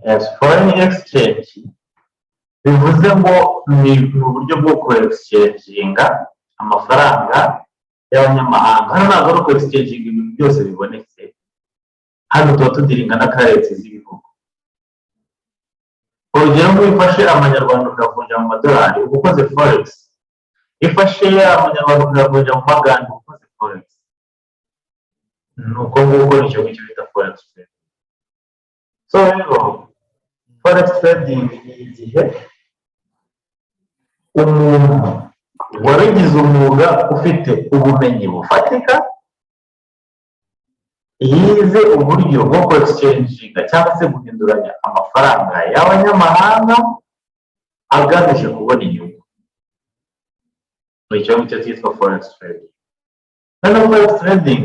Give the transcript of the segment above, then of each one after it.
Yes, foreign exchange bivuze ngo ni uburyo bwo ku-exchanginga amafaranga y'abanyamahanga. Hano ntabwo ari ku-exchanginga ibintu byose bibonetse, hano tuba tudiringa na currency z'ibihugu. Urugero nk'ifashe amanyarwanda ukavunja mu madolari uba ukoze forex, ifashe amanyarwanda ukavunja mu magande uba ukoze forex. Ni uko nguko nicyo ngicyo bita forex trading. So rero forex trading ni igihe umuntu wabigize umwuga ufite ubumenyi bufatika yize uburyo bwo ku-exchanginga cyangwa se guhinduranya amafaranga y'abanyamahanga agamije kubona inyungu. Icyo ngicyo cyitwa forex trading. Hano forex trading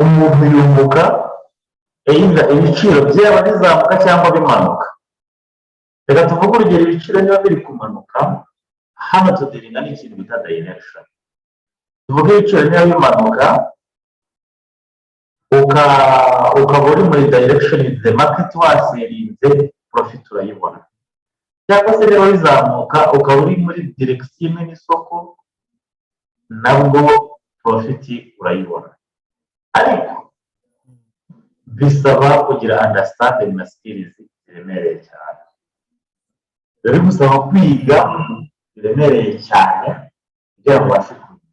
umuntu yunguka ibiciro byaba bizamuka cyangwa bimanuka. Reka tuvuge urugero, ibiciro niba biri kumanuka, hano tudiringa n'ikintu bita direction. Tuvuge ibiciro niba bimanuka ukaba uri muri direction the market waserinze, profit urayibona. Cyangwa se niba bizamuka ukaba uri muri direction imwe n'isoko, nabwo profit urayibona. Ariko bisaba kugira understanding na skills ziremereye cyane. Rero bisaba kwiga biremereye cyane kugira ngo ubashe kumenya.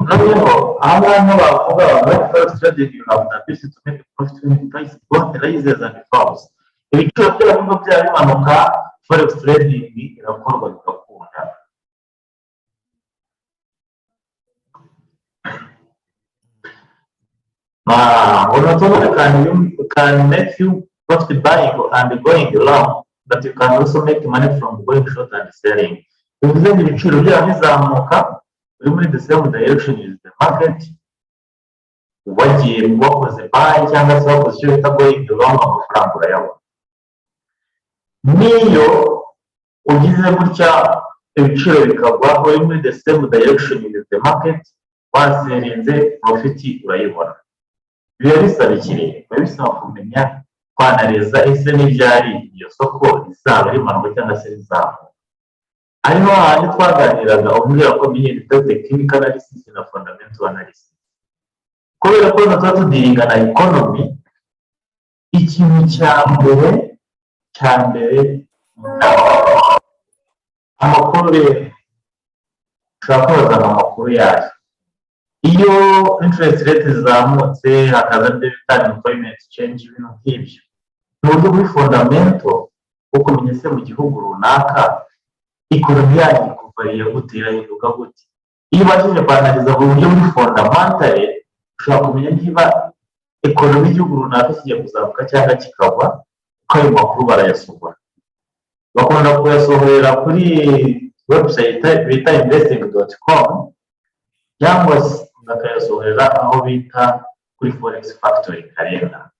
Noneho aha ngaha bavuga about forex trading, you have the ability to make a profit when the price both rises and falls. Ibiciro by'abantu byaba bimanuka, forex trading irakorwa bigakunda. Can make you profit buying and going long, but you can also make money from going short and selling. Bivuze ngo ibiciro byaba bizamuka uri muri the same direction with the market, wagiye wakoze buy cyangwa se wakoze icyo bita going long, amafaranga urayabona. Niyo ugize gutya ibiciro bikagwa uri muri the same direction with the market, waserinze profit urayibona. Biba bisaba ikirere, biba bisaba kumenya kwanariza ese n'ibyari iyo soko rizaba rimanuka cyangwa se rizamuka. Hariho ahandi twaganiraga umbwira ko menye bita technical analysis na fundamental analysis. Kubera ko tuba tudiringa na economy, ikintu cya mbere amakuru rero ushobora kubazana amakuru yayo. Iyo interest rate zizamutse hakaza n'ibyo bita employment change, ibintu nk'ibyo ni uburyo buri fundamental bwo kumenya se mu gihugu runaka ikonomi yayo ikuvariye gute, irahinduka gute. Iyo ubashije kwanariza mu buryo buri fundamental, ushobora kumenya niba ikonomi y'igihugu runaka kigiye kuzamuka cyangwa kikagwa, kuko ayo makuru barayasohora. Bakunda kuyasohorera kuri website bita investing.com cyangwa se bakayasohorera aho bita kuri forex factory calendar.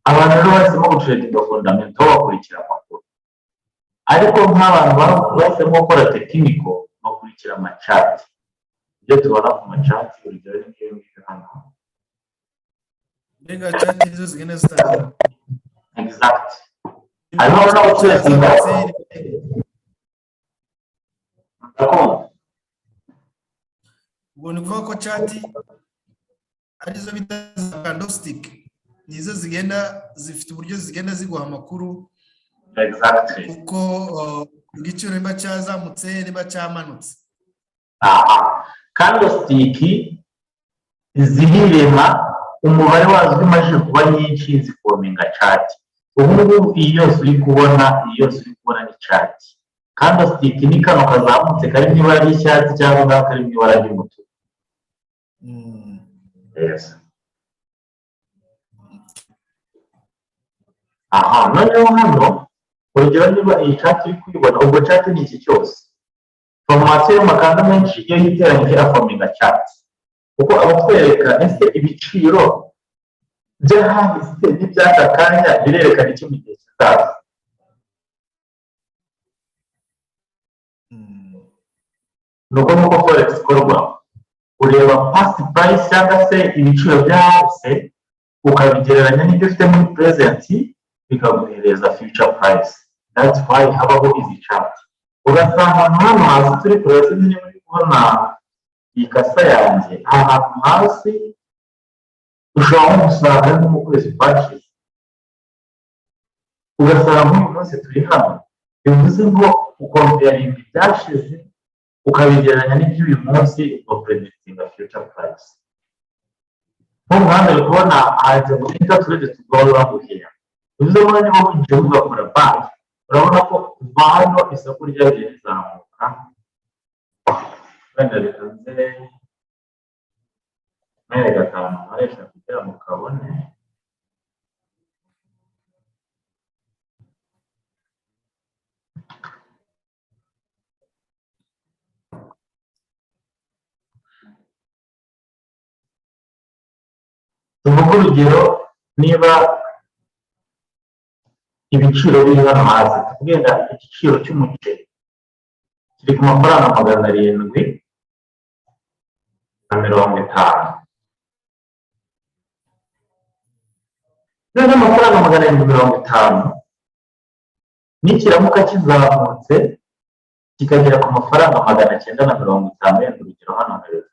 Abantu rero bahisemo gucedinga fundamental bakurikira amakuru, ariko nk'abantu bahisemo gukora technical bakurikira amacati. Ibyo tubona ku macati urugero ni nk'iyo ngiyo hano. Mbega cati nizo zigenda zitanga. Exact. Hariho n'abacuruza ubwo ni ukuvuga ko cati arizo bita candlestick, nizo zigenda zifite uburyo zigenda ziguha amakuru. Exactly. Uko igiciro niba cyazamutse niba cyamanutse. Candlestick zirema umubare wazo umaze kuba nyinshi zikominga cati. Ubu ngubu iyi yose uri kubona ni cati. Candlestick ni kano kazamutse kari mu ibara ry'icyatsi cyangwa kari mu ibara ry'umutuku. Yes. Noneho hano urugero niba iyi cati uri kuyibona, ubwo cati ni iki cyose. Formation y'amakanda menshi iyo yiteranyije afominga cati, kuko abatwereka ese ibiciro byahahise n'iby'aka kanya birerekana icyo mu gihe kizaza. Nuko forex ikorwa ureba past price cyangwa se ibiciro byahose ukabigereranya n'ibyo ufite muri present bikaguhereza future price. That's why habaho izi chart. Ugasanga hano hasi turi kureba niba uri kubona iyi kasa yanjye ahantu hasi ushobora gusanga nko mu kwezi kwashize, ugasanga nk'uyu munsi turi hano, bivuze ngo ukompeyaringa ibyashize ukabigereranya n'iby'uyu munsi upredikitinga future price. Nk'umuhanda uri kubona hanze muri turere tugomba guhera, bivuze ngo niba winjiye ugakora banki urabona ko kuva hano isoko ryagiye rizamuka. Wenda reka nze mwere gatanu nkoresha kugira ngo kabone. Tuvuge urugero niba ibiciro biri hano hasi, tuvuge igiciro cy'umuceri kiri ku mafaranga 750. None amafaranga 750 nikiramuka kizamutse kikagera ku mafaranga 950 yenda urugero hano hejuru,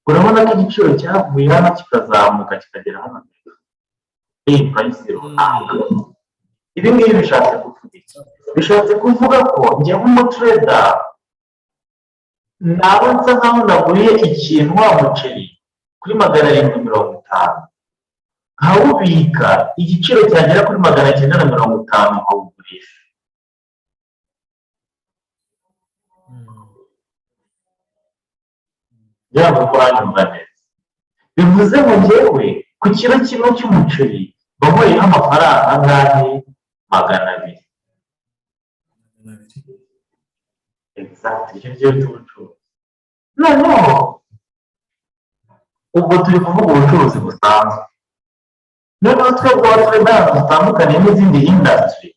urabona ko igiciro cyavuye hano kikazamuka kikagera hano hejuru. Iyi price runaka. Ibi ngibi bishatse kuvuga ko njye nk'umutrader naba nsa nkaho naguriye ikintu wa muceri kuri 750 nkawubika, igiciro cyagera kuri 950 nkawugurisha. Byaba kwanyumva neza. Bivuze ngo njyewe ku kiro kimwe cy'umuceri bamuyeho amafaranga angahe? 200. Exactly, icyo gihe cy'ubucuruzi. Noneho ubwo turi kuvuga ubucuruzi busanzwe. Noneho twebwe abatrader dutandukanye n'izindi industry,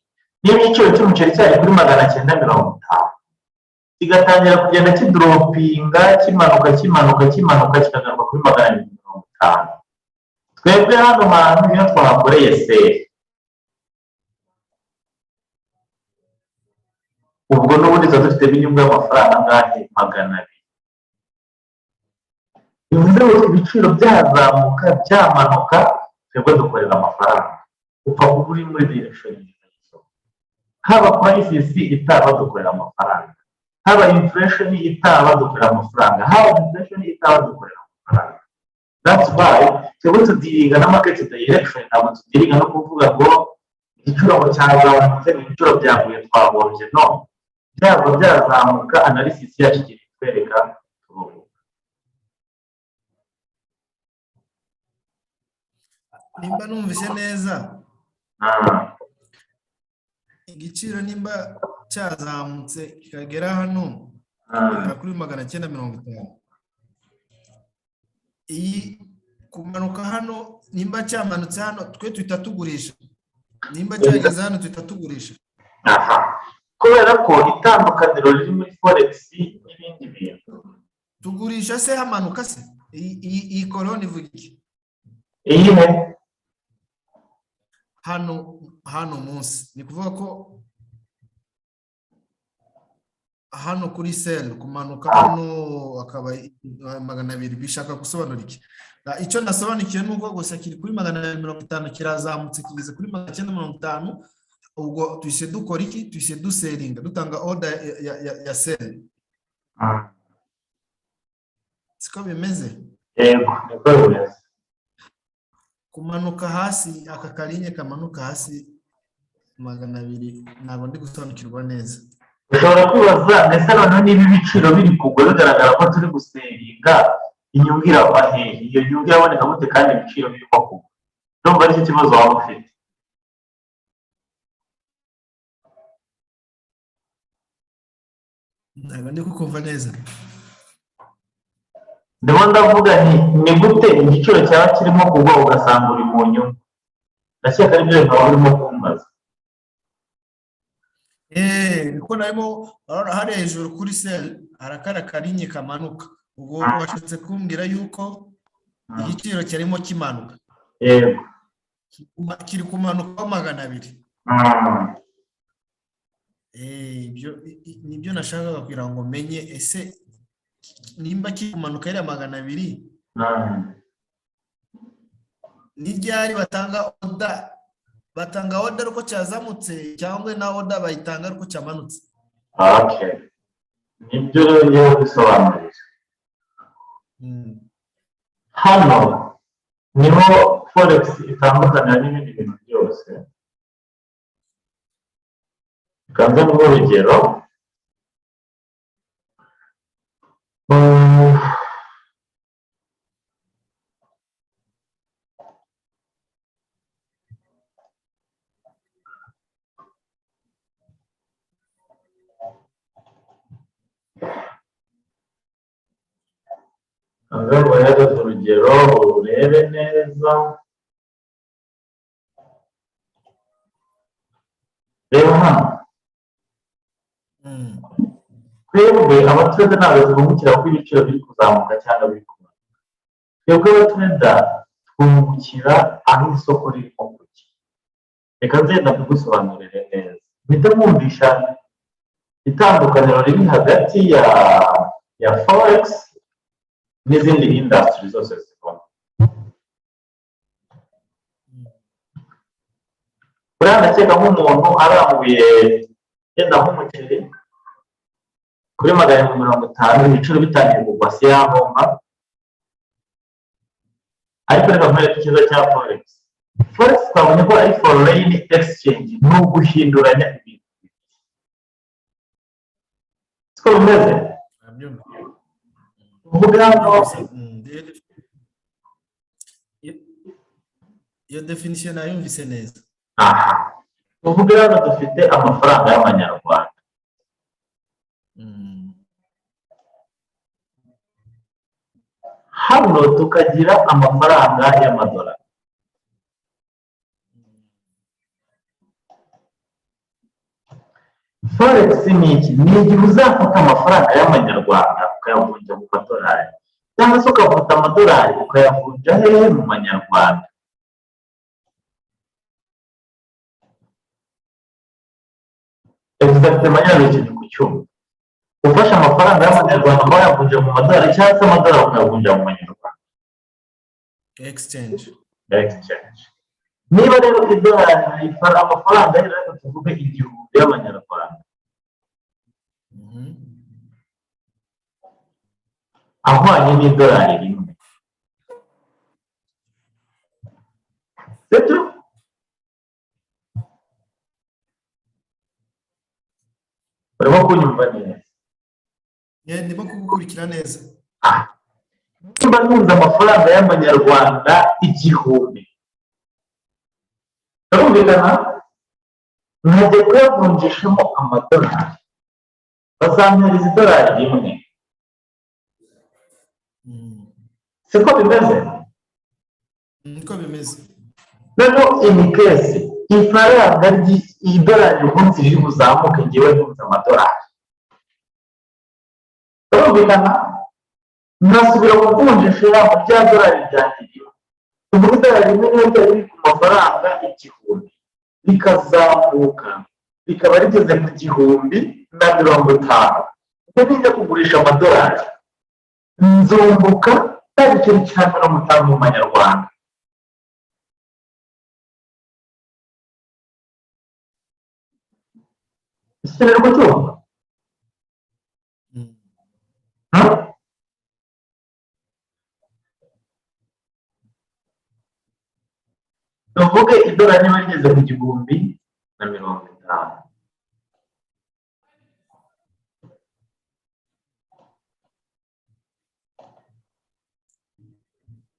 niba igiciro cy'umuceri cyari kuri 950 kigatangira kugenda kidropinga kimanuka kikagaruka kuri 750, twebwe hano hantu iyo twakoreye sale ubwo n'ubundi tuba dufite inyungu y'amafaranga angahe? 200. Bivuze ngo ibiciro byazamuka byamanuka twebwe dukorera amafaranga, upfa kuba uri muri direction nziza. Haba prices itaba dukorera amafaranga, haba inflation itaba dukorera amafaranga, haba inflation itaba dukorera amafaranga. That's why twebwe tudiringa na market direction, ntabwo tudiringa no kuvuga ngo igiciro cyazamutse ibiciro byaguye twagombye, no, byaba byazamuka analysis yacu ikitwereka turuhuka. Nimba numvise neza, igiciro nimba cyazamutse kikagera hano kuri 950, iyi kumanuka hano nimba cyamanutse hano twe tuhita tugurisha, nimba cyageze hano tuhita tugurisha. Kubera ko itandukaniro riri muri forex n'ibindi bintu tugurisha se hamanuka se iyi koroni ivuga iki? Iyihe? hano munsi ni kuvuga ko hano kuri sell kumanuka hano akaba 200 bishaka gusobanura iki? Icyo nasobanukiye nuko gusa kiri kuri 250 kirazamutse kigeze kuri 950, ubwo tuyise dukora iki? Tuyise duselinga, dutanga order ya sell. Siko bimeze? Yego, niko bimeze. Kumanuka hasi, aka karinye kamanuka hasi 200 ntabwo ndi gusobanukirwa neza. Ushobora kwibaza ndetse noneho niba ibiciro biri kugwa bigaragara ko turi guselinga, inyungu irava hehe? Iyo nyungu iraboneka gute kandi ibiciro birimo kugwa? Ndumva ari cyo kibazo waba ufite. Ntabwo ndi kukumva neza. Ndimo ndavuga ni gute igiciro cyaba kirimo kugwa ugasanga uri mu nyungu? Ndakeka ari byo nkaba urimo kumbaza. niko narimo hariya hejuru kuri sel harakara karinye kamanuka ubwo washatse kumbwira yuko igiciro cyarimo kimanuka yego kiri kumanuka 200. Ibyo nibyo nashakaga kugira ngo menye ese nimba kiri kumanuka ari 200 ni ryari batanga order uko cyazamutse cyangwa na order bayitanga uko cyamanutse. Okay, nibyo rero bisobanura hano niho forex itandukanye n'ibindi bintu byose. Kanze mu urugero urugero urebe neza. Reba hano twebwe abaturage ntabwo tubungukira ko ibiciro biri kuzamuka cyangwa biri kumanuka. Twebwe abaturage twungukira aho isoko ririmo kujya. Reka nzenda kugusobanurire neza mpita mwumvisha itandukaniro riri hagati ya forex n'izindi industry zose zibona. Buriya ndakeka nk'umuntu arambuye yenda nk'umuceri kuri 750 ibiciro bitangiye kugwa si yahomba. Ariko reka nkwereke icyiza cya forex. Forex twabonye ko ari foreign exchange, ni uguhinduranya ibintu. Siko bimeze? Iyo definition nayumvise neza. Tuvuge hano dufite amafaranga y'amanyarwanda. Hano tukagira amafaranga y'amadolari. Forex ni iki? Ni igihe uzafata amafaranga y'amanyarwanda ukayavunja mu madolari, cyangwa se ukafata amadolari ukayavunja hehe mu manyarwanda. Exactement ikintu ku cyuma. Ufashe amafaranga y'amanyarwanda ukayavunja mu madolari cyangwa se amadolari ukayavunja mu manyarwanda. Exchange. Niba rero idolari amafaranga rero tuvuge 1000 y'amanyarwanda. Ahwanye n'idolari rimwe. Sibyo? Barimo kunyumva neza. Ndimo kugukurikira neza. Niba ntunze amafaranga y'amanyarwanda 1000. Urumvikana? Nkajya kuyavunjishamo amadolari. Bazampereza idolari rimwe. Siko bimeze? Niko bimeze. Rero in case ifaranga ry'idolari umunsi riri buzamuke ngewe ntunze amadolari. Urumvikana? Nasubira kuvunjisha mu bya dolari ryanjye. Ubu idolari rimwe niyo riri ku mafaranga 1000. Rikazamuka rikaba rigeze ku 1050. Ubwo nijya kugurisha amadolari nzunguka tariki cya 50 mu manyarwanda. Ishyira ku cyuma. Tuvuge idolari niba rigeze ku 1050.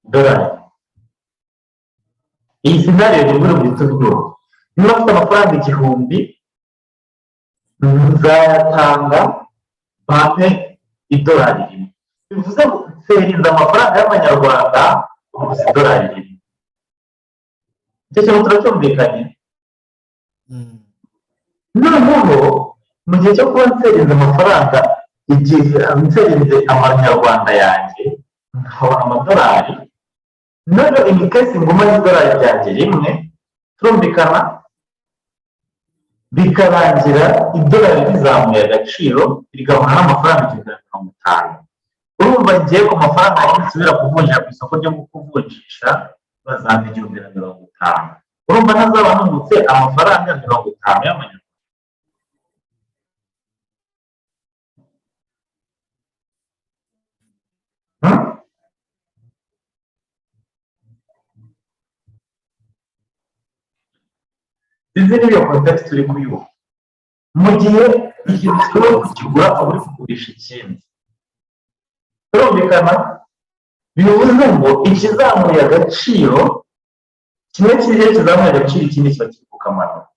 Dolari. Iyi scenario ni muri bw'itubwo. Niba ufite amafaranga 1000 nzayatanga bampe idolari rimwe. Bivuze ngo nserinze amafaranga y'amanyarwanda mu idolari rimwe. Icyo kintu turacyumvikanye. Noneho mu gihe cyo kuba nserinze amafaranga igihe nserinze amanyarwanda yanjye nkabona amadolari none imikasi nguma y'idolari ryanjye rimwe turumvikana bikarangira idolari rizamuye agaciro rigabana n'amafaranga 150. urumva ngiye ku mafaranga nsubira kuvunjira ku isoko ryo kuvunjisha bazampa 150. urumva ntazaba nungutse amafaranga 50 y'amanyarwanda. izi niyo context uri kuyuha mu gihe ikintu ushobora kukigura ukaba uri kugurisha ikindi. turumvikana bivuze ngo ikizamuye agaciro kimwe kiriya kizamuye agaciro ikindi kiba kiri kukamanura.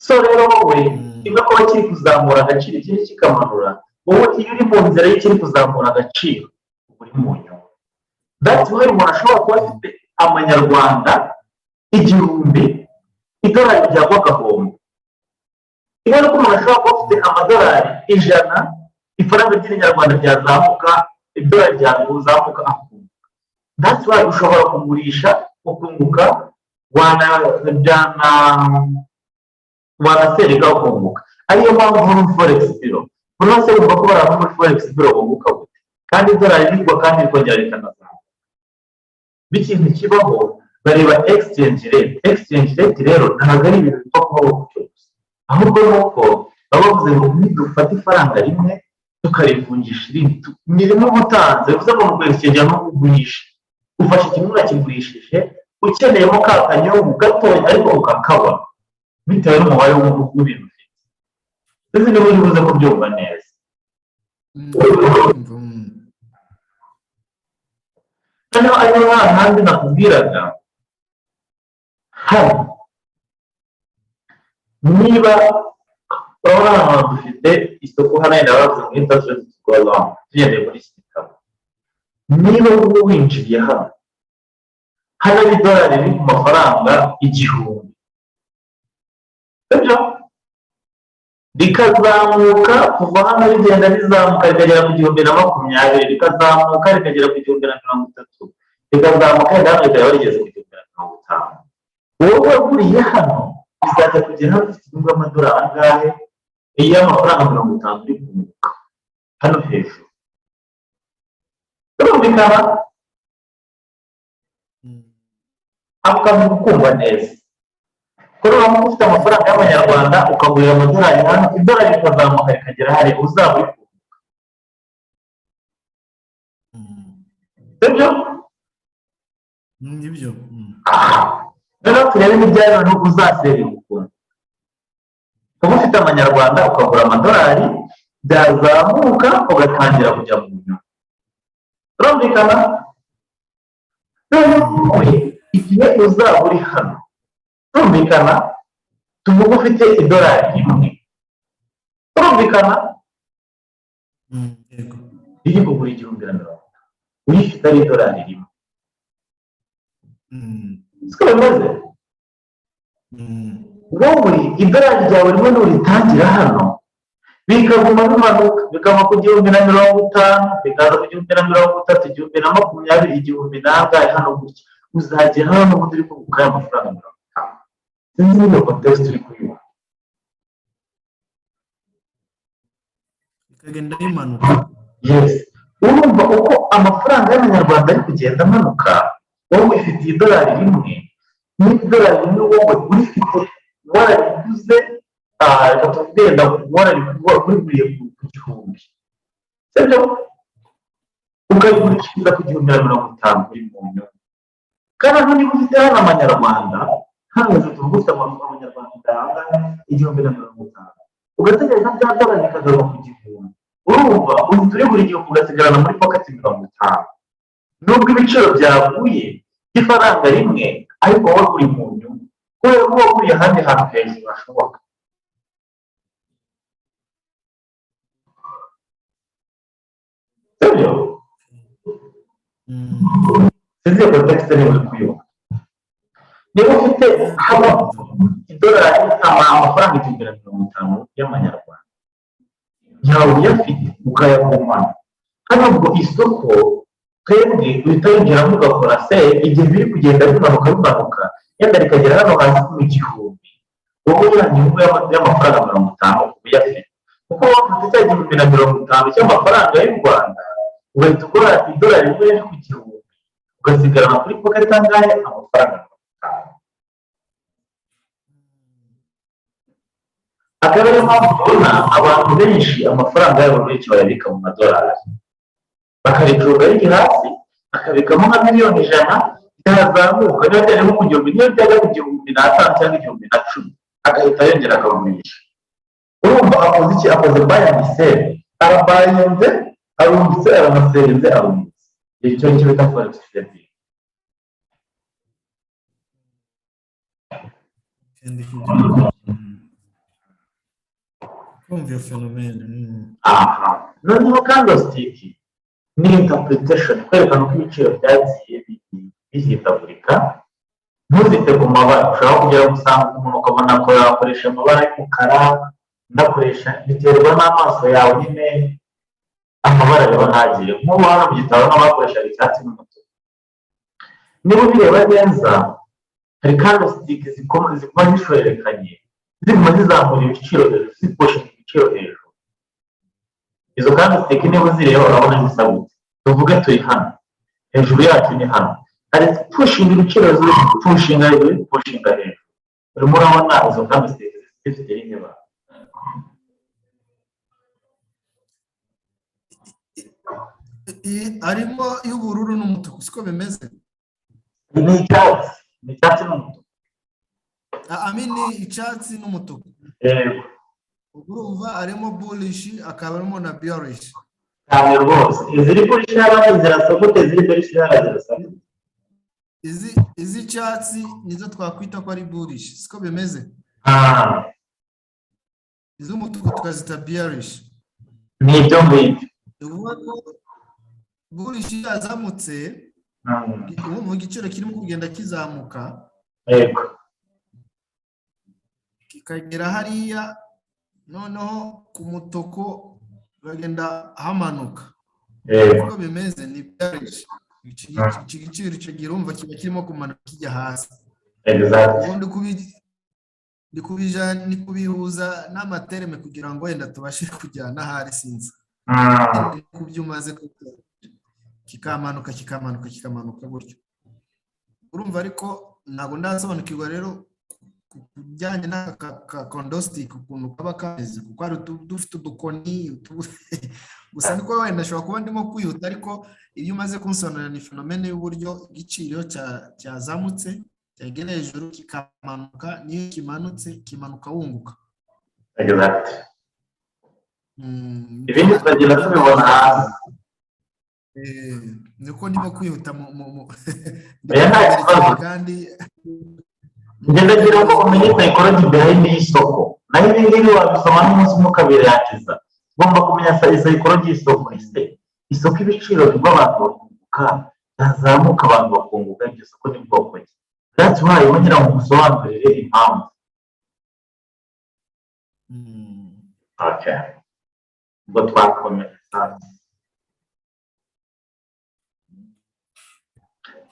so rero wowe niba kuba kiri kuzamura agaciro ikindi kikamanura, wowe iyo uri mu nzira y'ikiri kuzamura agaciro uri mu nyungu. that's why umuntu ashobora kuba afite amanyarwanda 1000 idolari ryagwa agahombo. iyo ari ko umuntu ashobora kuba afite amadolari 100 ifaranga ry'inyarwanda ryazamuka idolari ryazamuka akunguka. that's why ushobora kugurisha ukunguka wanasereka ukunguka. ariyo mpamvu muri forex biro buri wese wumva ko bari muri forex biro bunguka gute kandi idolari rigwa kandi rikongera rikanazamuka. bikintu kibaho bareba exchange rate rero ntabwo ari ibintu bipfa kubaho gutyo gusa, ahubwo nuko baba bavuze ngo nidufata ifaranga rimwe tukarivunjisha irindi mirimo ubutanze bivuze ngo mu exchange no kugurisha ufashe kimwe urakigurishije ukeneyemo ka kanyungu gatoya ariko ukakabona bitewe n'umubare w'ibintu ufite. izi ni buri buze kubyumva neza. hano ariho hahandi nakubwiraga hano niba urabona ahantu dufite isoko hano yenda bavuze ngo interest rwanda tugendeye muri iki gitabo. niba wowe winjiriye hano idolari riri ku mafaranga 1000 sibyo rikazamuka kuva hano rigenda rizamuka rikagera ku 1020 rikazamuka rikagera ku 1030 rikazamuka hano rikaba rigeze ku 1050. wowe uriye hano bizajya kugera hafite inyungu y'amadolari angahe? iy'amafaranga 50 uri kunguka hano hejuru. turumvikana akazi gukumva neza. kureba ko ufite amafaranga y'amanyarwanda ukagurira amadolari hano idolari rikazamuka rikagera hariya uzaba uri kunguka. sibyo? nibyo. rero turebe n'ibyayo n'uko uzaseriye ukuntu. kuba ufite amanyarwanda ukagura amadolari byazamuka ugatangira kujya mu nyungu. turumvikana? igihe uzaba uri hano turumvikana tuvuga ufite idolari rimwe turumvikana riri kugura 150 uyifite ari idolari rimwe. siko bimaze wowe idolari ryawe rimwe nuritangira hano bikaguma bimanuka bikava ku 1050 bikaza ku 1030 1020 1000 hano gutya uzagera hano n'ubundi uri kunguka amafaranga 50. sinzi niba context uri kuyumva. bikagenda bimanuka. yes urumva uko amafaranga y'amanyarwanda ari kugenda amanuka wowe ufite idolari rimwe n'idolari rimwe wowe urifite warariguze reka tugenda warariguriye ku 1000 sibyo ukayigurishiriza ku 1050 uri mu nyungu. kandi niba ufite hano amanyarwanda hano tuvuga ufite amanyarwanda 1050 ugategereza bya dolari bikagaruka ku 1000 urumva uhita uri buri gihe ugasigarana muri pocket 50 nubwo ibiciro byaguye ifaranga rimwe ariko wowe uri mu nyungu kubera ko wowe uri ahandi hantu hejuru hashoboka. sibyo? sinzi iyo context niba uri kuyumva. niba ufite hano idolari amafaranga 1050 y'amanyarwanda yawe uyafite ukayagumana. Hano ubwo isoko twebwe uhita winjiramo ugakora se igihe biri kugenda bimanuka yenda rikagera hano hasi mu gihumbi, wowe ya nyungu y'amafaranga 50 uyafite, kuko wafite cya 150 cy'amafaranga y'u Rwanda ugahita ugura idolari rimwe riri ku gihumbi ugasigarana kuri pocket angahe amafaranga 50. Akaba ariyo mpamvu tubona abantu benshi amafaranga yabo benshi bayabika mu madolari, bakaricunga riri hasi akabikamo nka miliyoni 100, yazamuka niba byari nko ku gihumbi, niyo byajya ku 15,000 cyangwa 10,010 agahita yongera akagurisha. Urumva akoze iki? Akoze buy and sell, arabayinze arungitse aranaselinze arungitse. Icyo nicyo bita forex trading. kumva iyo fenomene. Aha, noneho candlestick ni interpretation, kwerekana uko ibiciro byagiye bihindagurika. Ntuzite ku mabara, ushobora kugera gusanga umuntu ukabona ko yakoresha amabara y'umukara, ndakoresha biterwa n'amaso yawe nyine amabara rero ntagire. Nk'ubu hano mu gitabo n'abakoreshaga icyatsi n'umutuku, niba ubireba neza hari candlestick zikoma zishorerekanye ziguma zizamura ibiciro hejuru, zipusha ibiciro hejuru. Izo candlestick niba uzireba urabona zisa gute, tuvuge turi hano hejuru yacu ni hano, hari pushinga ibiciro hejuru, pushinga hejuru, pushinga hejuru. Urimo urabona izo candlestick zifite rimwe harimo y'ubururu n'umutuku, siko bimeze? ni icyatsi n'umutuku. Amini icyatsi n'umutuku. Yego. Urumva harimo bullish akaba harimo na bearish. Cyane rwose. Iziri bullish n'abandi zirasa gute, iziri bearish n'abandi zirasa gute? Izi cyatsi nizo twakwita ko ari bullish, siko bimeze? Iz'umutuku tukazita bearish. Ni ibyo ngibyo. Bullish yazamutse, mu giciro kirimo kugenda kizamuka, yego, kikagera hariya, noneho ku mutuku bagenda hamanuka. yego, uko bimeze ni bearish. Iki giciro icyo gihe urumva kiba kirimo kumanuka kijya hasi. exactly. Ndi kubihuza n'amatereme kugira ngo wenda tubashe kujyana ahari sinzi. Ku byo umaze kikamanuka gutyo. Urumva ariko ntabwo ndasobanukirwa rero kujyanye n'aka candlestick ukuntu kaba kameze, kuko ari dufite udukoni gusa niko wenda ashobora kuba ndimo kwihuta, ariko iyo umaze kunsobanurira ni fenomene y'uburyo igiciro cyazamutse cyagera hejuru kikamanuka, niyo kimanutse kimanuka wunguka. Exactly. Ibindi twagira tubibona hasi. Niko ndimo kwihuta kandi ngira ngo umenye psychology behind y'isoko, naho ibi ngibi wabisoma n'umunsi umwe ukabirangiza. Ugomba kumenya psychology y'isoko. Isoko ibiciro by'abantu bakunguka, yazamuka abantu bakunguka, iryo soko ni bwoko ki? That's why wongera ngo usobanurire impamvu. Okay. Ubwo twakomeza.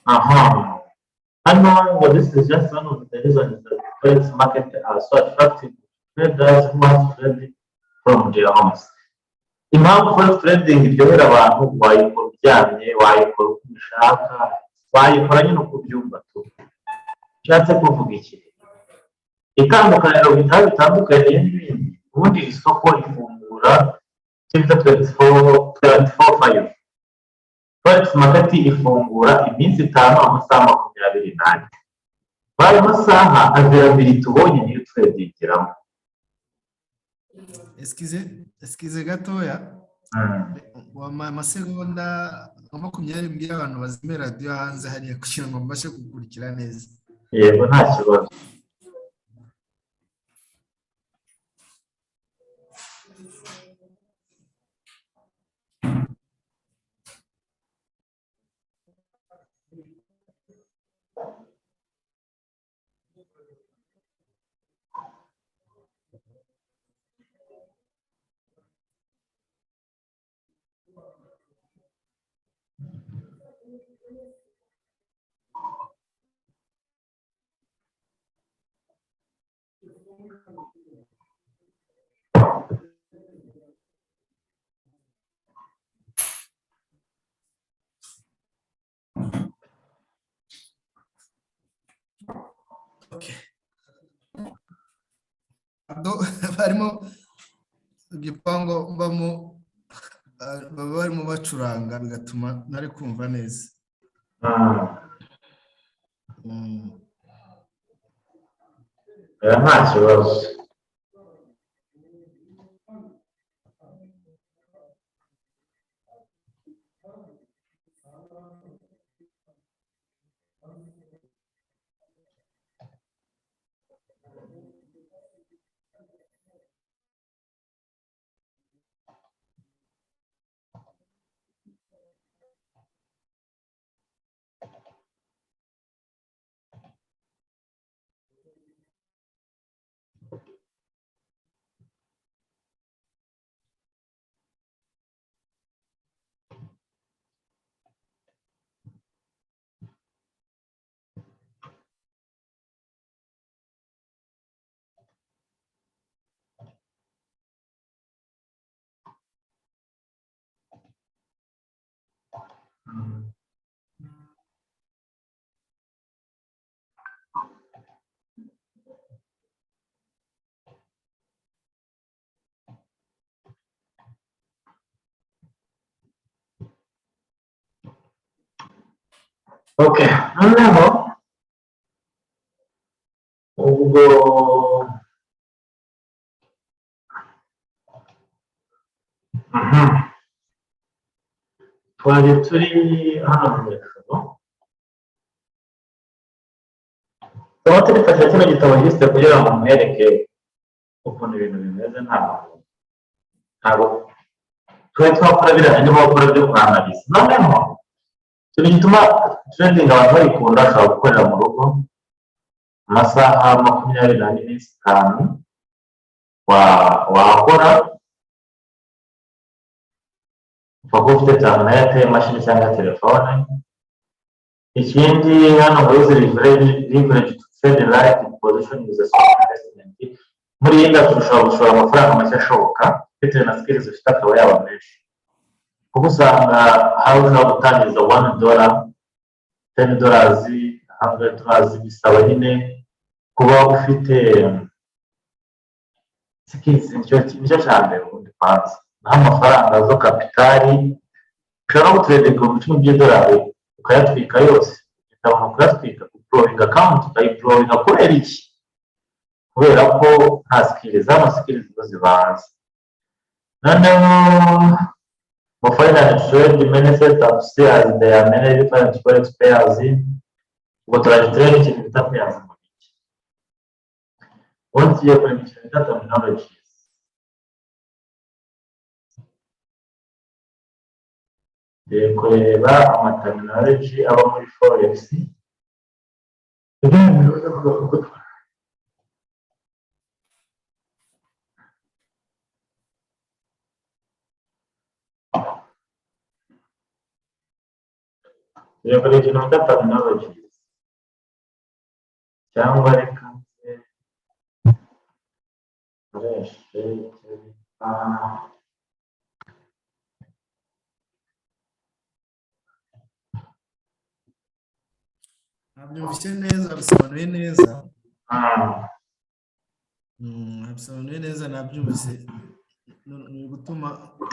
I know what this is just one of the reasons that the forex market are so attractive to traders who want to trade from their homes. Impamvu forex trading iryohera abantu, wayikora uryamye, wayikora uko ubishaka, wayikora nyine uko ubyumva tu. Nshatse kuvuga iki? Itandukaniro bitandukanye n'ibindi. Ubundi isoko rifungura cyita 24/5. Forex market ifungura iminsi 5 amasaha 24. Bari masaha availability tubonye niyo twedingiramo. Eskize gatoya. Amasegonda 20 mbwira abantu bazime radio hanze hariya kugira ngo mbashe kukurikira neza. Yego nta kibazo. Okay. Barimo igipango baba barimo bacuranga bigatuma ntari kumva neza. Nta kibazo. Okay, noneho ubwo twari turi hano mu ijoro, tuba turifashe kino gitabo gifite kugira ngo mwereke ukuntu ibintu bimeze. Ntabwo twari twakora biriya niba wakora byo kurangiza. Noneho ikintu gituma trading abantu bayikunda ashobora gukorera mu rugo amasaha 24 wakora uvuga ufite interineti, imashini cyangwa telefone. Ikindi hano muri izi leverage to trade right position is a small investment. Muri iyi ndashobora gushora amafaranga make ashoboka bitewe na skills ufite akaba yaba menshi, kuko usanga hari ushobora gutangiza $1, $10, $100 bisaba nyine kuba ufite skills. Nicyo cya mbere ubundi kwanza naho amafaranga zo kapitali ushobora no gutredinga $10 ukayatwika yose, utabona kuyatwika deploying account ukayideployinga kubera iki? Kubera ko nta skills, zama skills zo zibanza. Noneho for finance trade many setups as there are many different forex pairs ubwo turagitrade ikintu bita pairs mu gihe once you have ikintu bita terminologies. Kureba amaterminology aba muri forex kuri ikintu bita terminologies cyangwa reka Nabyumvise neza, bisobanuye neza. Bisobanuye neza, nabyumvise. Ni gutuma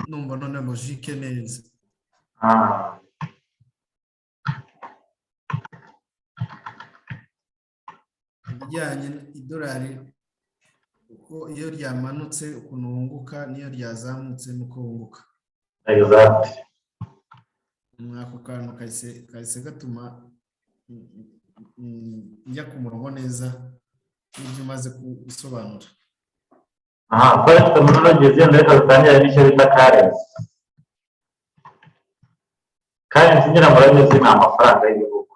numva none logique neza. Ibijyanye idolari uko iyo ryamanutse ukuntu wunguka, niyo ryazamutse nuko wunguka. Exactly. Ako kantu kahise gatuma njya ku murongo neza n'ibyo umaze gusobanura. Forex terminologies yenda reka dutangira n'icyo bita currency. Currency ngira ngo ni amafaranga y'igihugu,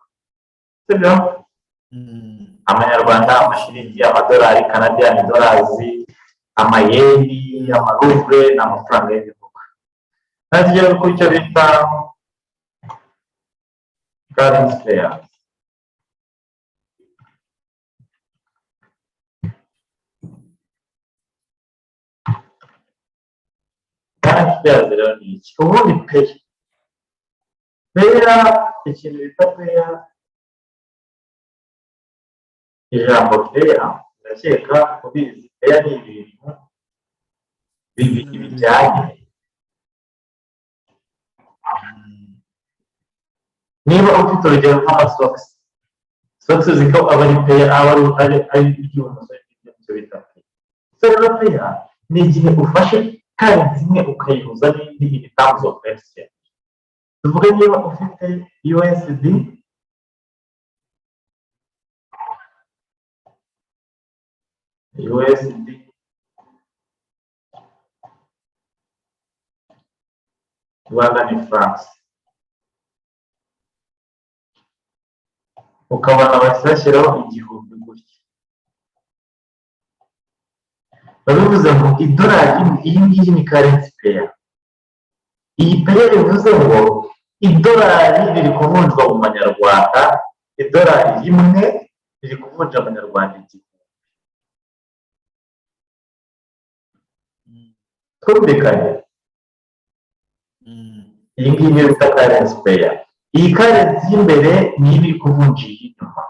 sibyo? Amanyarwanda, amashiringi, amadolari, Canadian dollars, amayeni, amaruble n'amafaranga y'igihugu. Ntagiye kuri icyo bita currency pairs. Currency pairs rero ni iki? Ubundi pair. Pair, ikintu bita pair, ijambo pair, ndakeka kubizi, pair ni ibintu bibiri bijyanye. Niba ufite urugero nk'amasogisi, sogisi ziko aba ari pair, aba ari iby'ibumoso n'ibyo bita pair. So rero pair ni igihe ufashe currency imwe ukayihuza n'indi in terms of exchange. Tuvuge niba ufite USD, Rwanda ni France, ukabona bashyiraho igihumbi gutya, babivuze ngo idolari iyi ngiyi ni currency pair. Iyi pair bivuze ngo idolari riri kuvunjwa mu manyarwanda, idolari rimwe riri kuvunja amanyarwanda igihumbi. Twumvikanye? Iyi ngiyi niyo bita currency pair. Iyi currency y'imbere ni iri kuvunja iy'inyuma,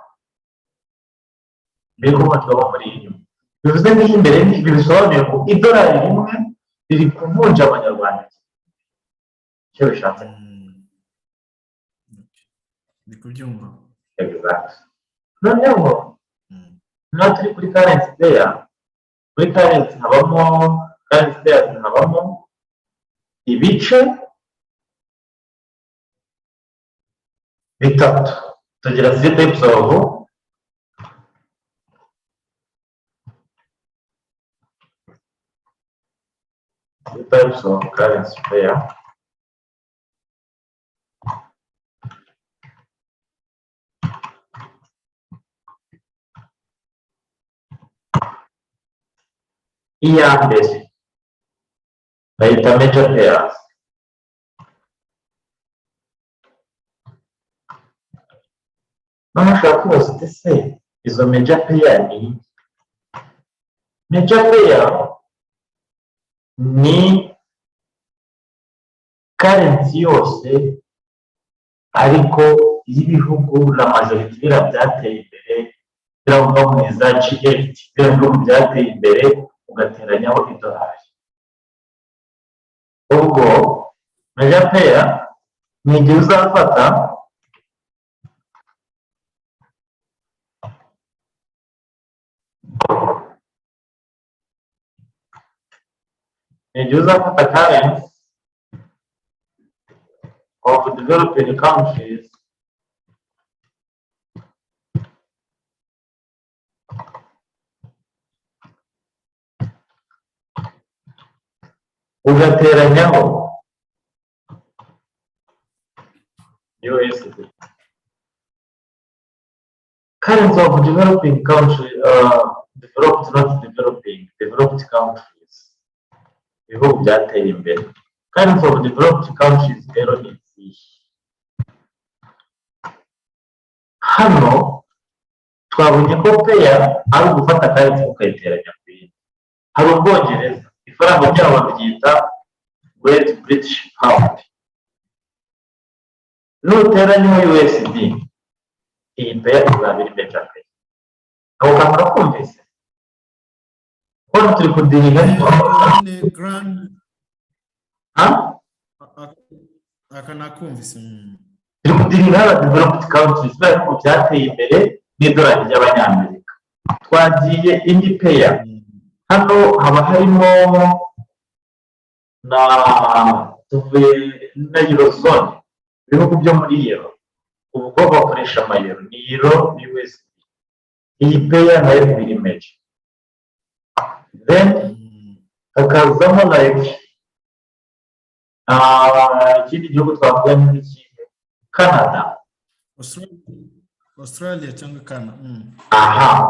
biri kuvunjwa muri iyi nyuma. Bivuze ngo iy'imbere ibi bisobanuye ngo idolari rimwe riri kuvunja amanyarwanda icyo bishatse. Ndi kubyumva. Exactly. Noneho niba turi kuri currency pair, muri currency pairs habamo ibice bitatu. Tugira 3 types of currency pair. Iya mbere bayita major pairs. None ushobora kwibaza uti se izo major pair ni iki? Major pair ni currency yose ariko y'ibihugu la majority byateye imbere, birava mu za G8, ibihugu byateye imbere ugateranyaho idolari. Ubwo major pair ni igihe uzafata currency of developing countries ugateranyaho USD. Currency of developing countries, developed, not developing, developed countries, ibihugu byateye imbere. Currency of developed countries rero ni izihe? Hano twabonye ko pair ari ugufata currency ukayiteranya ku yindi. Hari Ubwongereza, ifaranga ryabo baryita Great British Pound. Nuteranyaho USD, iyi pair izaba iri major pair. Ako kantu urakumvise? Hano turi kudiringa akanakumvise. Turi kudiringa developed countries kubera ko byateye imbere n'idolari ry'Abanyamerika. Twagiye indi pair. Hano haba harimo na Eurozone, ibihugu byo muri Euro. Ubwo bakoresha amayero ni Euro USD. Iyi pair nayo iri major. Then hakazamo like ikindi gihugu twavuga nk'ikihe, Canada, Australia cyangwa Canada.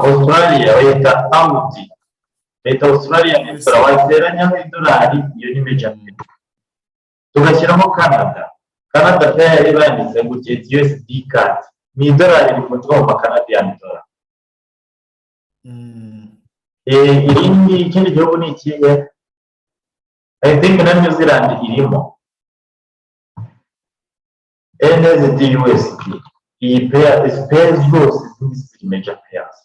Australia bayita Audi. Leta Australia ni wateranyaho idolari, iyo ni major pair. Tugashyiramo Canada Canada pair yari banditse ngo get USD card ni idolari rifatwa mu Canadian dollar. Ikindi gihugu ni ikihe? I think na New Zealand irimo NZD USD. Iyi pairs zose ziri major pairs.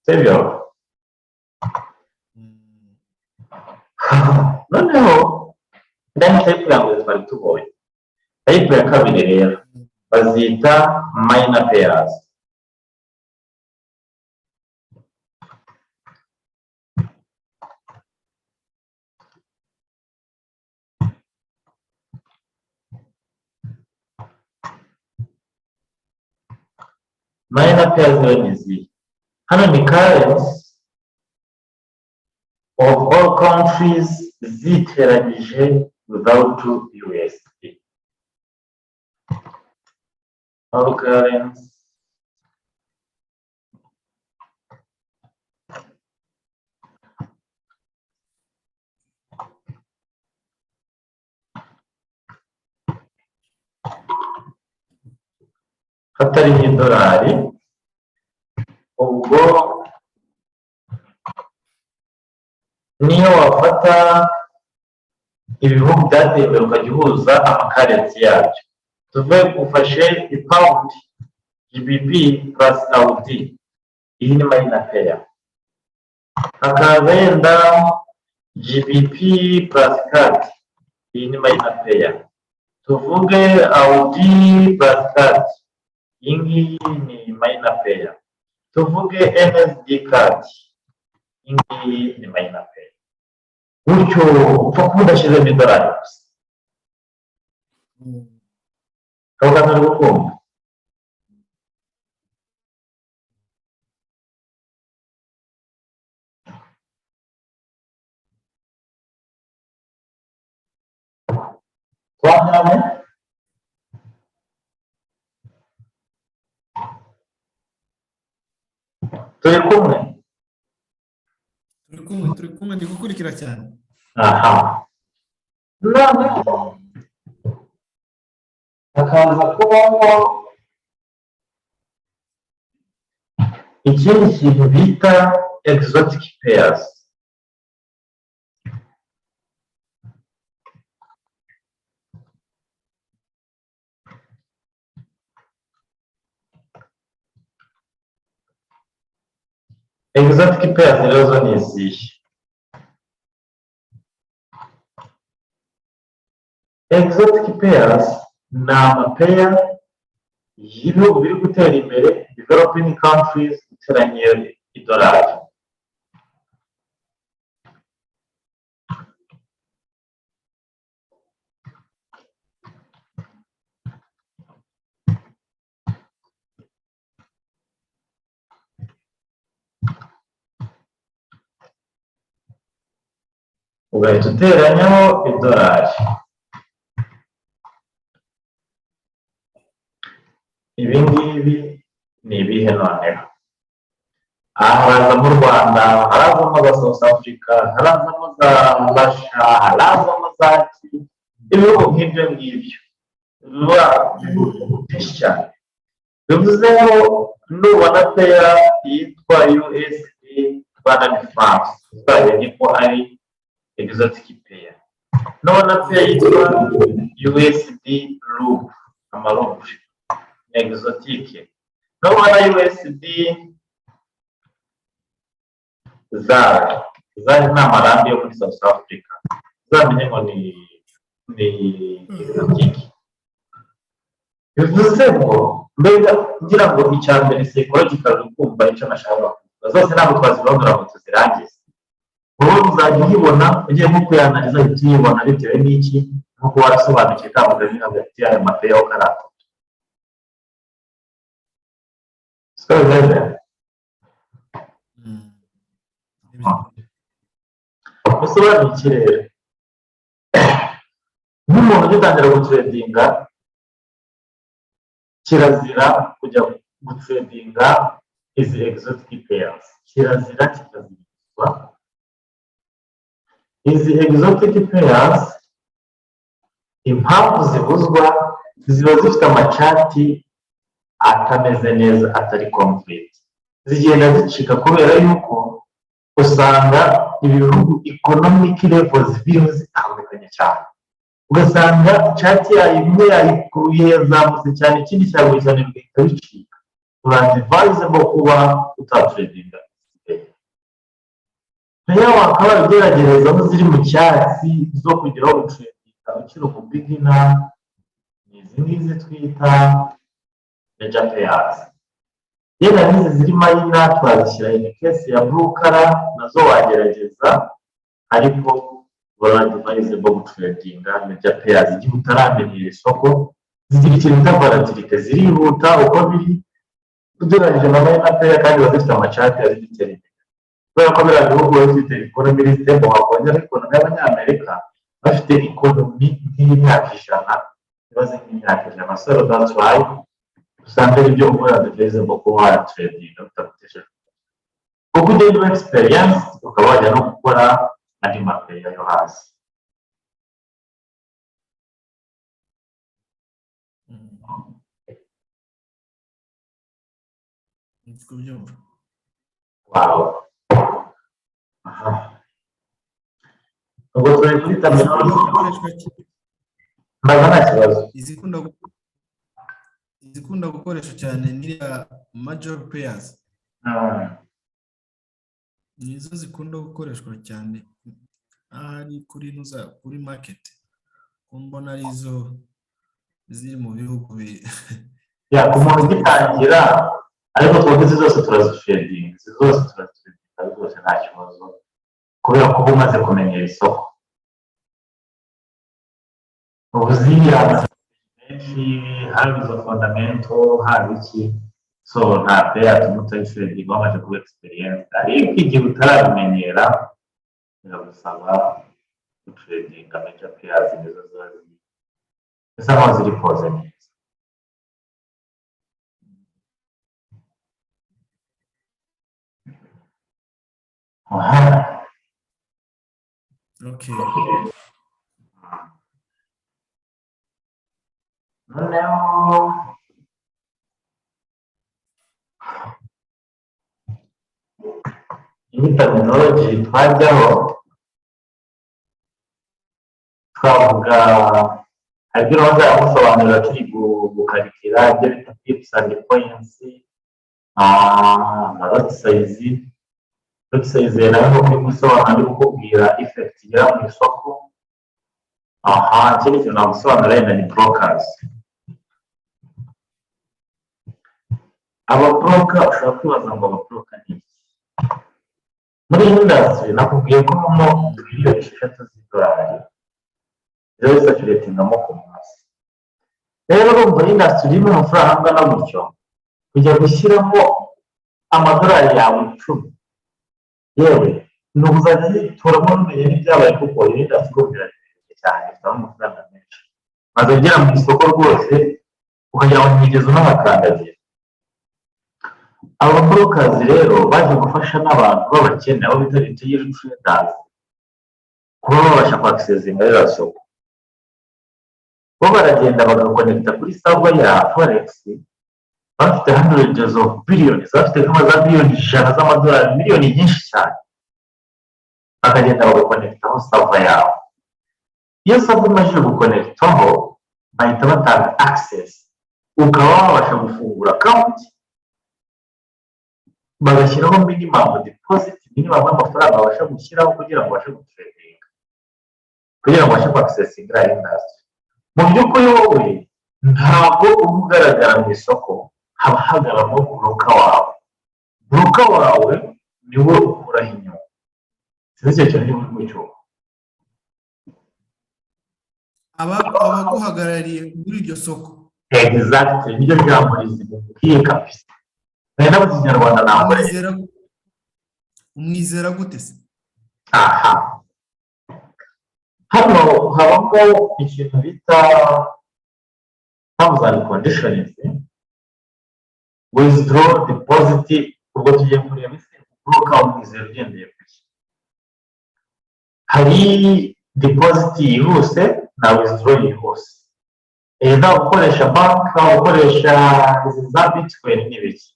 Sibyo? Noneho ndani type yangu twari tubonye. Type ya kabiri rero bazita minor pairs. Minor pairs ni hano ni currencies of all countries ziteranyije without USD. All currencies hatari nk'idolari, ubwo niyo wafata ibihugu byateye imbere ukajya uhuza amakarensi yabyo. Tuve ufashe pound GBP plus AUD, iyi ni minor pair. Hakaza yenda GBP plus CAD, iyi ni minor pair. Tuvuge AUD plus CAD, iyi ngiyi ni minor pair. Tuvuge MSD card, iyi ngiyi ni minor pair. Gutyo upfa kuba udashyizemo idolari gusa. Kaba kari gukumva. Twanyame? Turi kumwe? turi kumwe ndi gukurikira cyane. Aha. Noneho hakaza kubaho ikindi kintu bita exotic pairs. Exotic pairs rero ni izihe? Exotic pairs ni amapair y'ibihugu biri gutera imbere, developing countries, iteranye idolari. Ugahita uteranyaho idolari. Ibi ngibi ni ibihe noneho? Harazamo u Rwanda, harazamo za South Africa, harazamo za Russia, harazamo za ibihugu nk'ibyo ngibyo. Biba ibihugu byinshi cyane. Bivuze ngo nubona pair yitwa USD Rwanda ni France, uzamenye ko ari exotic pair. Nubona pair yitwa USD RUB, amarubu exotique. Nubona USD ZAR ni amarambi yo muri South Africa, uzamenye ngo ni exotique. Bivuze ngo mbega ngira ngo icya mbere psychological kumva icyo nashaka kuvuga, zose ntabwo twazirondora ngo tuzirangize. Wowe uzajya uyibona ugiye nko kuyanaliza uhita uyibona bitewe n'iki, nk'uko warasobanukiwe itandukanye hagati y'ayo mapair yo karate. So then usobanura iki rero? Nk'umuntu ugitangira gutredinga, kirazira kujya gutredinga izi exotic pairs. Kirazira kikazirizwa. Izi exotic pairs impamvu zibuzwa ziba zifite amacati atameze neza atari complete, zigenda zicika kubera yuko usanga ibihugu economic levels biriho zitandukanye cyane, ugasanga cati yayo imwe yayikuye yazamutse cyane ikindi cyaguye cyane bigahita bicika. Uradvisable kuba utatredinga rero wakaba ugerageza aho ziri mu cyatsi zo kugira ngo utredinga ukiri mu beginner. Ni izi ngizi twita major players. Yenda n'izi ziri mayina twazishyira in case ya blue color nazo wagerageza, ariko uradvisable gutredinga major players igihe utaramenyera isoko. Zigira ikintu bita volatility, zirihuta uko biri ugereranyije na mayina player kandi bazifite amacati ari gitereye. Kubera ko biriya bihugu bifite ikonomi iri stable, wakongera ikonomi y'Abanyamerika bafite ikonomi nk'imyaka 100, ibaze nk'imyaka 100. So that's why usanga ari byo ukora advisable kuba watredinga utagutejeje, kuko ugenda experience ukaba wajya no gukora andi mapeya yo hasi. Wow. Ubwo turi kuri terminology mbaza nta kibazo. izikunda gukoresha cyane ni major players, nizo zikunda gukoreshwa cyane ari kuri nuza kuri market, mbona arizo ziri mu bihugu ya ku muntu ugitangira, ariko twese zose turazifedinga, rwose nta kibazo kubera ko umaze kumenyera isoko. Ubuziriya menshi haba izo fundamental haba iki, so nta player tumutayifedinga wamaze kuba experience, ariko igihe utarabimenyera biragusaba gutredinga major players nizo ziba bisa nkaho ziri pose neza. Okay. Noneho iyi terminology twajyaho twavuga ariko naza amusobanurira turi gukarikira ibyo bita pips and points, lot size. Lot size nayo no kubisobanura kukubwira effect igira mu isoko. Ikindi kintu nagusobanurira ni brokers. Ababroker ushobora kwibaza ngo ababroker ni iki? Muri industry nakubwiye ko mo miliyoni 6 z'idolari zero saturatingamo ku munsi. Rero urumva industry irimo amafaranga angana gutyo kujya gushyiramo amadolari yawe 10, yewe n'ubuzajya yituramo n'umenye n'ibyabaye kuko iyo industry biraryoshye cyane, ifite amafaranga menshi, maze ugera mu isoko rwose ukajya mu migezo n'amakandagira. Aba brokers rero baje gufasha n'abantu b'abakene abo bita retail traders kuba babasha kwaccessinga iriya soko. Bo baragenda bagakonekita kuri server ya forex, bafite hundreds of billions, bafite nk'amaza biliyoni 100 z'amadolari, miliyoni nyinshi cyane, bakagenda bagakonekitaho server yabo. Iyo server imaze gukonekitaho bahita batanga access, ukaba wabasha gufungura account, bagashyiraho minimum deposit, minimum amafaranga babasha gushyiraho kugira ngo babashe gutradinga, kugira ngo babashe kwaccessinga industry. Mu by'ukuri wowe ntabwo ugaragara mu isoko, haba hagaramo broker wawe. Broker wawe niwe ukuraho inyuma. Sinzi icyo kintu ni mu cyo abaguhagarariye muri iryo soko. Exactly, nibyo jambo rizibukiye kabisa. Nenda mu Kinyarwanda ntabwo umwizera gute se? Hano habamo ikintu bita terms and conditions, withdraw deposit. Ubwo tugiye kureba ese broker umwizera ugendeye ku ki. Hari deposit yihuse na withdraw yihuse. Ukoresha banki, ukoresha za bitcoin n'ibiki.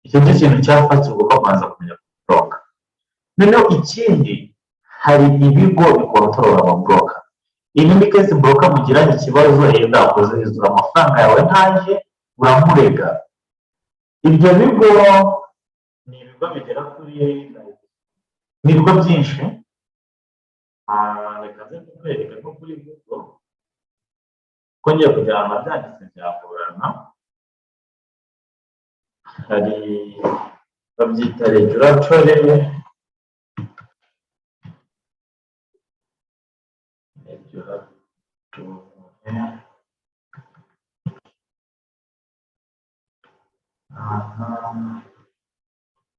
Icyo ni ikintu cyafatirwa ukabanza kumenya broker. Noneho ikindi, hari ibigo bikontorora amabroker. Iyi ni case broker mugiranye ikibazo, yenda akoze withdraw amafaranga yawe ntaje, uramurega. Ibyo bigo ni ibigo bigera kuri ni ibigo byinshi. Reka nze kukwereka ko kuri Google ko ngiye kugira ngo byanditse byagorana. Hari babyita regulatory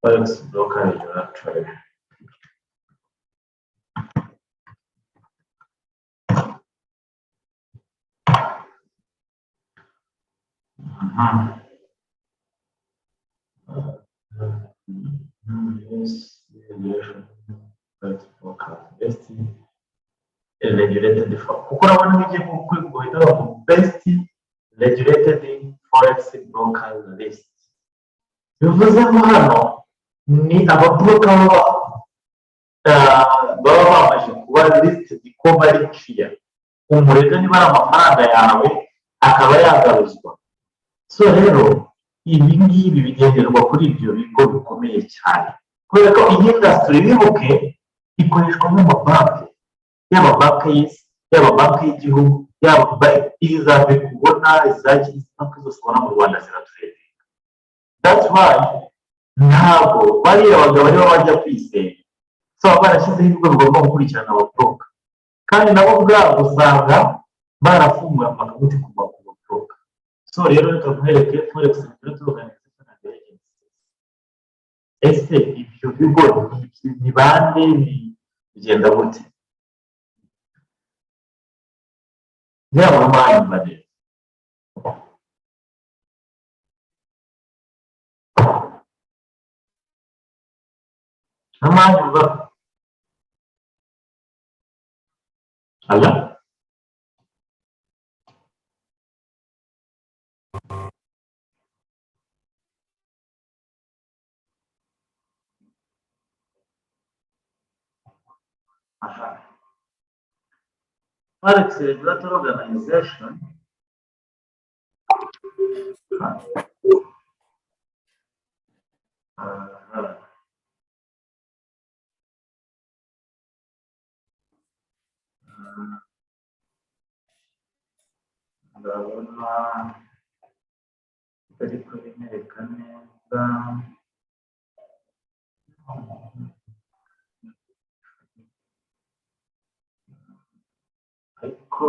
forex broker regulatory. Regulated kuko urabona n'igiye guhita best regulated forex broker list. Bivuze ko hano ni ababroka baba bamaze kuba listed ko bari clear, umurega niba ari amafaranga yawe akaba yagaruzwa. So rero ibi ngibi bigenderwa kuri ibyo bigo bikomeye cyane, kubera ko iyi industry bibuke ikoreshwa mu mabanki, yaba banki y'isi, yaba banki y'igihugu, yaba izabe kubona izajya banki zose ubona mu Rwanda ziratredinga. That's why ntabwo bariya bagabo aribo bajya kwisenya. So barashyizeho ibigo bigomba gukurikirana ababroka, kandi nabo ubwabo usanga barafunguye amakonti ku babroka. So rero reka nkwereke forex regulatory organization and agencies. Ese ibyo bigo ni bande, bigenda gute? Yaba amahanga mbere amahanga ala aha. Forex regulatory organization ndabona bari kubinereka neza. Ariko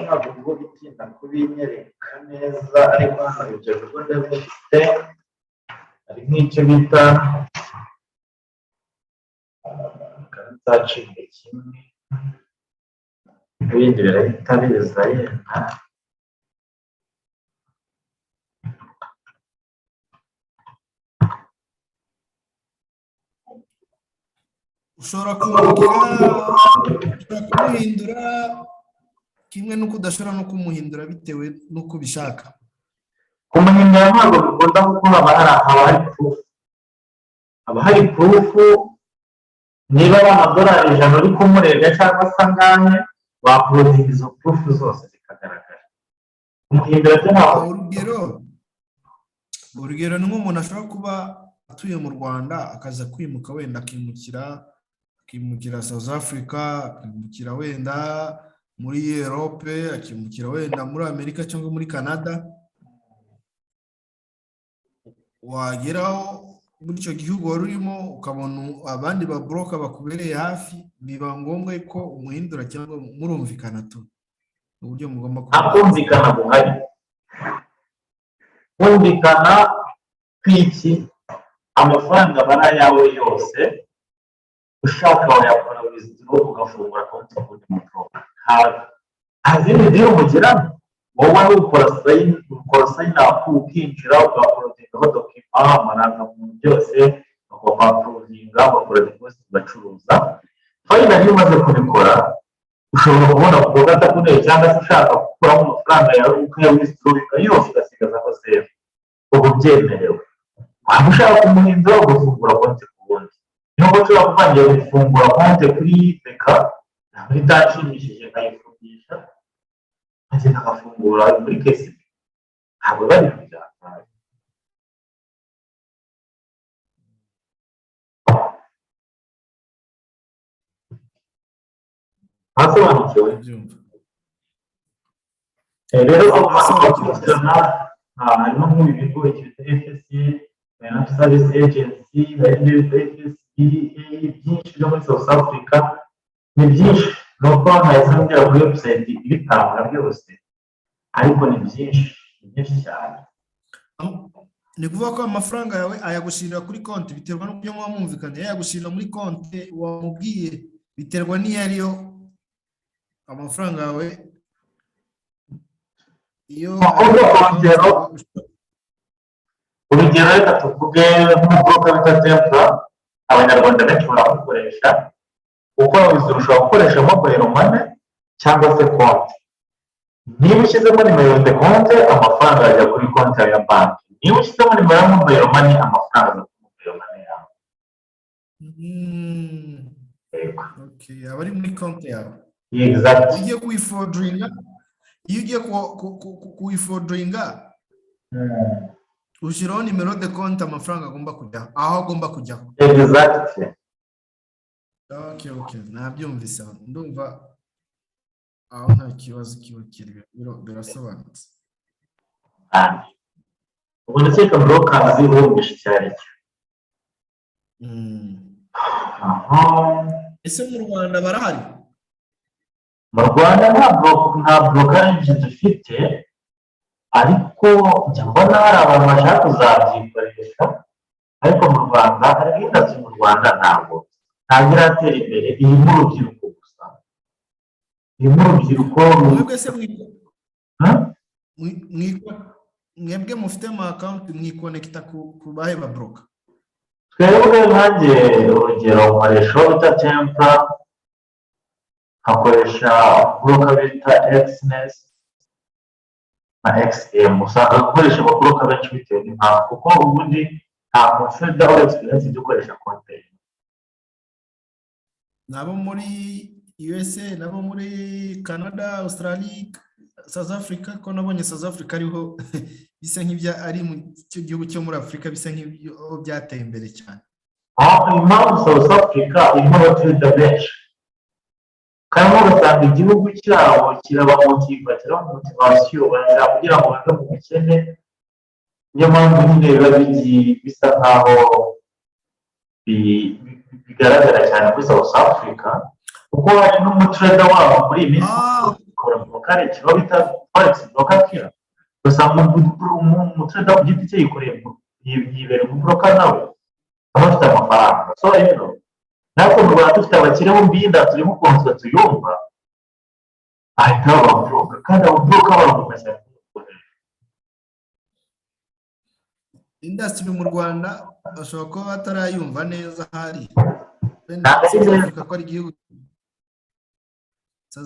ntabwo ubwo bitinda kubinyereka neza, ariko hano ibyo bigo ndabifite. Hari nk'icyo bita nzacibwa kimwe, ibindi birahita biza yenda. ushobora kumuhindura kimwe n'uko udashobora no kumuhindura bitewe n'uko ubishaka. Kumuhindura ntabwo bikunda kuko haba hari proof. Niba ari amadolari 100 uri kumurega cyangwa se angahe, wapurodinga izo proof zose zikagaragara. Kumuhindura byo ntabwo. Urugero ni nk'umuntu ashobora kuba atuye mu Rwanda akaza kwimuka, wenda akimukira South Africa, akimukira wenda muri Europe, akimukira wenda muri Amerika cyangwa muri Canada. Wageraho muri icyo gihugu wari urimo ukabona abandi babroka bakubereye hafi, biba ngombwa ko umuhindura cyangwa murumvikana tu uburyo mugomba kumvikana buhari. kumvikana kw'iki amafaranga aba yawe yose ushaka wayakora withdraw ugafungura konti kuri mu broker nta zindi deal mugirana wowe ukora sign up ukinjira ugakorodingaho dokima amarangamuntu byose bakapapuruvinga bakora deposit bacuruza finally umaze kubikora ushobora kubona ku gatatu cyangwa se ushaka gukuramo amafaranga yawe ukayawithdrawinga yose ugasigaza ko zero ubu byemerewe waba ushaka kumuhindura ugafungura konti ku wundi nubwo ushobora kuvangira gufungura konti kuri beka ntabwo itashimishije nkayifungisha agenda agafungura muri KCB ntabwo bari kujyana hasobanukiwe rero abakurikirana harimo nk'ibi bigo bifite FSA Financial Service Agency byinshi byo muri South Africa ni byinshi nuko nahise njya kuri website ibitanga byose ariko ni byinshi cyane ni kuvuga ko amafaranga yawe ayagushirira kuri konti biterwa n'uburyo muba mwumvikanye yagushirira muri konti wamubwiye biterwa n'iyo ariyo amafaranga yawe iyo urugero reka tuvuge nk'ubwoko bita Tempra abanyarwanda benshi barabukoresha uko ushobora gukoresha mobile money cyangwa se konti niba ushyizemo nimero de konti amafaranga ajya kuri konti ya banki niba ushyizemo nimero ya mobile money amafaranga ajya kuri mobile money yawe okay abari muri konti yawe exactly ugiye kuwifodringa ushyiraho nimero de konti amafaranga agomba kujya aho agomba kujyaho exactly okay nabyumvise ndumva aho nta kibazo kiba kiri birasobanutse ubu ndakeka brokers bumvishe cyane ese mu Rwanda barahari mu Rwanda nta brokerage dufite ariko njya mbona hari abantu bashaka kuzabyikoresha ariko mu Rwanda hari industry mu Rwanda ntabwo iratera imbere irimo urubyiruko gusa mwebwe mufite ama account mwikonekita ku bahe ba broker twebwe nkanjye urugero nkoresha bita Tempra hakoresha broker bita Xness na XM usanga gukoresha ababroker benshi bitewe n'impamvu kuko ubundi nta muntu ufite experience yo gukoresha konti nabo muri USA nabo muri Canada Australia South Africa ko nabonye South Africa ariho bisa nk'ibya ari mu gihugu cyo muri Afrika bisa nk'ibyo byateye imbere cyane impamvu South Africa irimo abaturage benshi kandi ugasanga igihugu cyabo kirabamotiva motivasiyo bashaka kugira ngo bave mu bukene niyo mpamvu nyine biba bisa nkaho bigaragara cyane kuri South Africa kuko hari n'umutrader wabo muri iyi minsi ukora mu kare kiba bita forex broker kira usanga umutrader ku giti cye yibereye mu broker nawe aba afite amafaranga so rero natwe mu Rwanda dufite abakire mu mbinda turimo ukuntu tuyumva ahita baba broker kandi abo broker baramumaze industry mu Rwanda bashobora kuba batarayumva neza hari South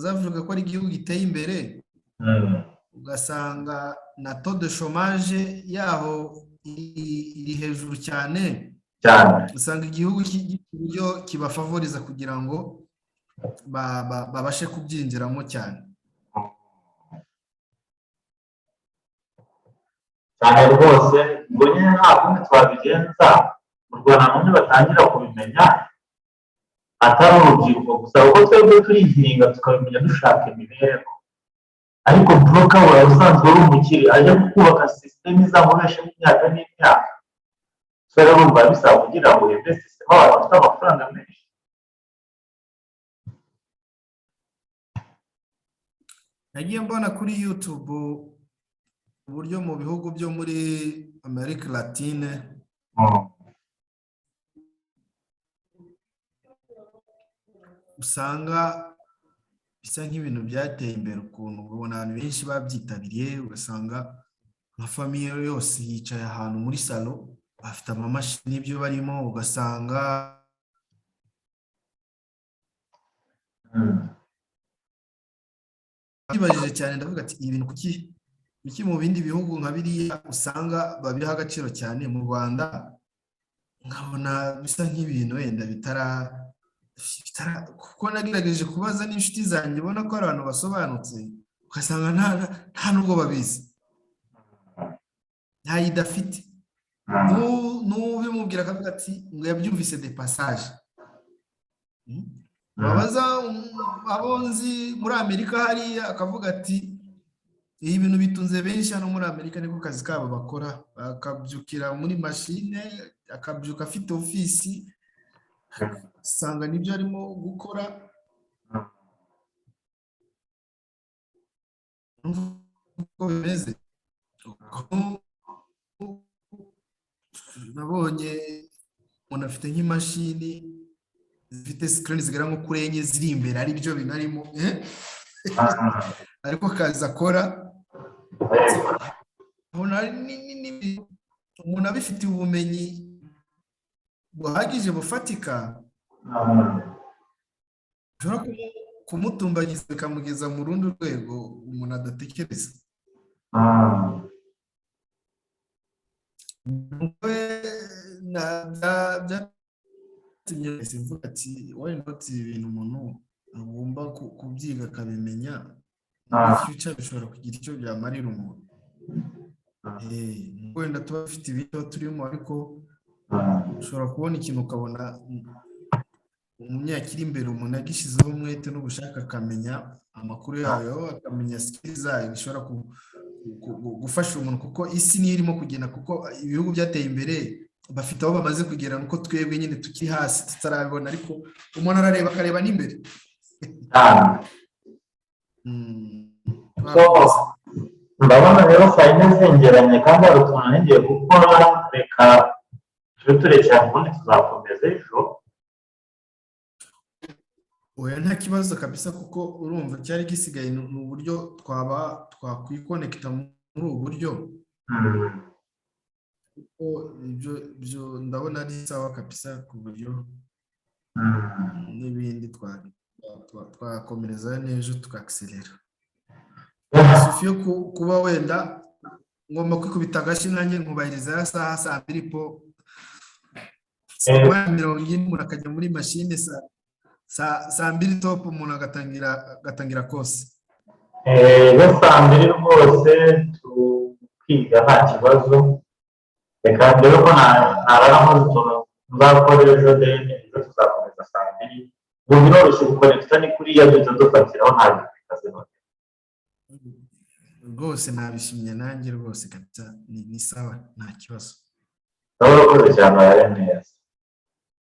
Africa ko ari igihugu giteye imbere ugasanga na taux de chômage yaho iri hejuru cyane usanga igihugu cy'uburyo kibafavoriza kugira ngo babashe kubyinjiramo cyane rwose ngo nyine nta kundi twabigenza mu Rwanda none batangira kubimenya atari urubyiruko gusa kuko twebwe turihinga tukabimenya dushaka imibereho ariko broker wawe usanzwe ari umukire ajya kubaka system izamuresha imyaka n'imyaka so rero urumva bisaba kugira ngo investe abantu bafite amafaranga menshi nagiye mbona kuri YouTube uburyo mu bihugu byo muri Amerika Latine usanga bisa nk'ibintu byateye imbere, ukuntu ubona abantu benshi babyitabiriye, ugasanga nka famiye yose yicaye ahantu muri salo bafite amamashini y'ibyo barimo, ugasanga bibajije cyane, ndavuga ati ibintu kuki mu bindi bihugu nka biriya usanga babiha agaciro cyane, mu Rwanda nkabona bisa nk'ibintu wenda kuko nagerageje kubaza n'inshuti zanjye ubona ko ari abantu basobanutse, ugasanga nta nubwo babizi, ntayidafite, n'ubimubwira akavuga ati ngo yabyumvise de passage. Babaza abo nzi muri Amerika hariya akavuga ati ibi bintu bitunze benshi hano muri Amerika, niko kazi kabo bakora, akabyukira muri mashine, akabyuka afite ofisi, usanga nibyo arimo gukora. Uko bimeze, nabonye umuntu afite nk'imashini zifite screen zigera nko kuri enye ziri imbere, ari byo binarimo ariko akazi akora, umuntu abifitiye ubumenyi buhagije bufatika, ushobora kumutumbagiza bikamugeza mu rundi rwego umuntu adatekereza. Byatumye mvuga ati why not, ibintu umuntu agomba kubyiga akabimenya, future bishobora kugira icyo byamarira umuntu. Wenda tuba dufite ibyo turimo, ariko ushobora kubona ikintu ukabona mu myaka iri imbere umuntu agishyizeho umwete n'ubushake, akamenya amakuru yayo, akamenya skill zayo, bishobora gufasha umuntu, kuko isi niyo irimo kugenda, kuko ibihugu byateye imbere bafite aho bamaze kugera, nuko twebwe nyine tukiri hasi tutarabibona, ariko umuntu arareba akareba n'imbere. Ndabona rero fayine zengeranye kandi hari utuntu ngiye gukora, reka tube turekera ubundi tuzakomeza ejo. Oya, nta kibazo kabisa, kuko urumva cyari gisigaye ni uburyo twakwikonekita muri ubu buryo, kuko ibyo ndabona ari sawa kabisa, ku buryo n'ibindi twakomereza n'ejo tukakiserera. Sufi yo kuba wenda ngomba kwikubita agashi nanjye nkubahiriza ya saha 2:00 po 40 umuntu akajya muri mashine saa 2 top, umuntu agatangira kose. Iyo 2:00 rwose tukiga nta kibazo. Reka mbere ko ntararamo nzakora ejo, deni ejo tuzakomeza 2:00. Ubu biroroshye gukonekita, ni kuriya duhita dufatiraho, nta bintu bikaze none. Rwose nabishimye nanjye rwose kabisa, ni sawa, nta kibazo. Urakoze cyane, wari neza.